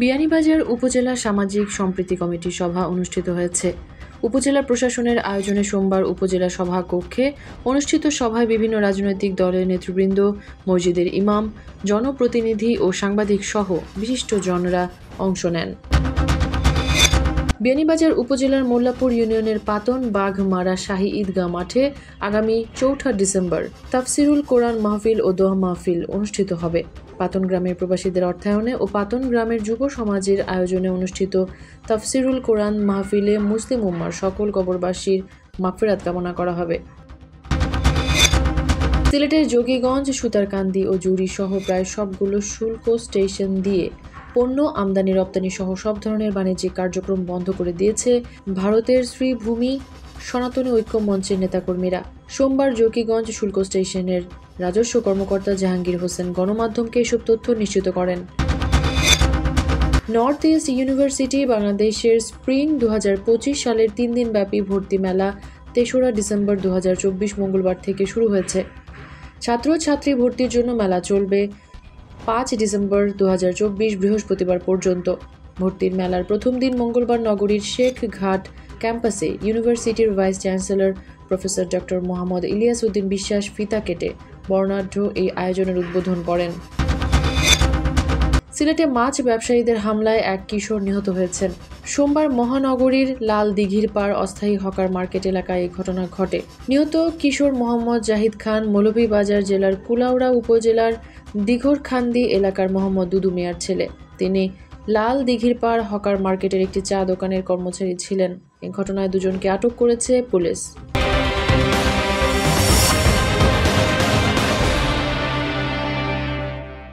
বিয়ানীবাজার উপজেলা সামাজিক সম্প্রীতি কমিটির সভা অনুষ্ঠিত হয়েছে। উপজেলা প্রশাসনের আয়োজনে সোমবার উপজেলা সভা কক্ষে অনুষ্ঠিত সভায় বিভিন্ন রাজনৈতিক দলের নেতৃবৃন্দ, মসজিদের ইমাম, জনপ্রতিনিধি ও সাংবাদিক সহ বিশিষ্টজনরা অংশ নেন। বিয়ানীবাজার উপজেলার মোল্লাপুর ইউনিয়নের পাতন বাঘমারা শাহী ঈদগাহ মাঠে আগামী ৪ ডিসেম্বর তাফসিরুল কোরআন মাহফিল ও দোয়া মাহফিল অনুষ্ঠিত হবে। পাতন গ্রামের প্রবাসীদের অর্থায়নে ও পাতন গ্রামের যুব সমাজের আয়োজনে অনুষ্ঠিত তাফসিরুল কোরআন মাহফিলে মুসলিম উম্মার সকল কবরবাসীর মাগফিরাত কামনা করা হবে। সিলেটের যোগীগঞ্জ, সুতারকান্দি ও জুড়ি সহ প্রায় সবগুলো শুল্ক স্টেশন দিয়ে পণ্য আমদানি রপ্তানি সহ সব ধরনের বাণিজ্যিক কার্যক্রম বন্ধ করে দিয়েছে ভারতের শ্রীভূমি সনাতনী ঐক্য মঞ্চের নেতাকর্মীরা। সোমবার যোগীগঞ্জ শুল্ক স্টেশনের রাজস্ব কর্মকর্তা জাহাঙ্গীর হোসেন গণমাধ্যমকে এসব তথ্য নিশ্চিত করেন। নর্থ ইস্ট ইউনিভার্সিটি বাংলাদেশের স্প্রিং 2025 সালের 3 দিনব্যাপী ভর্তি মেলা 3রা ডিসেম্বর 2024 মঙ্গলবার থেকে শুরু হয়েছে। ছাত্রছাত্রী ভর্তির জন্য মেলা চলবে 5 ডিসেম্বর 2024 বৃহস্পতিবার পর্যন্ত। ভর্তির মেলার প্রথম দিন মঙ্গলবার নগরীর শেখ ঘাট ক্যাম্পাসে ইউনিভার্সিটির vice chancellor professor doctor Mohammad Ilias Uddin Biswas ফিতা কেটে বর্ণাঢ্য এই আয়োজনের উদ্বোধন করেন। সিলেটে মাছ ব্যবসায়ীদের হামলায় এক কিশোর নিহত হয়েছেন। সোমবার মহানগরীর লাল দিঘির পাড় অস্থায়ী হকার মার্কেট এলাকায় এই ঘটনা ঘটে। নিহত কিশোর মোহাম্মদ জাহিদ খান মৌলভীবাজার জেলার কুলাউড়া উপজেলার দিঘরখান্দি এলাকার মোহাম্মদ দুদু মিয়ার ছেলে। তিনি লাল দিঘির পাড় হকার মার্কেটের একটি চা দোকানের কর্মচারী ছিলেন। এই ঘটনায় দুজনকে আটক করেছে পুলিশ।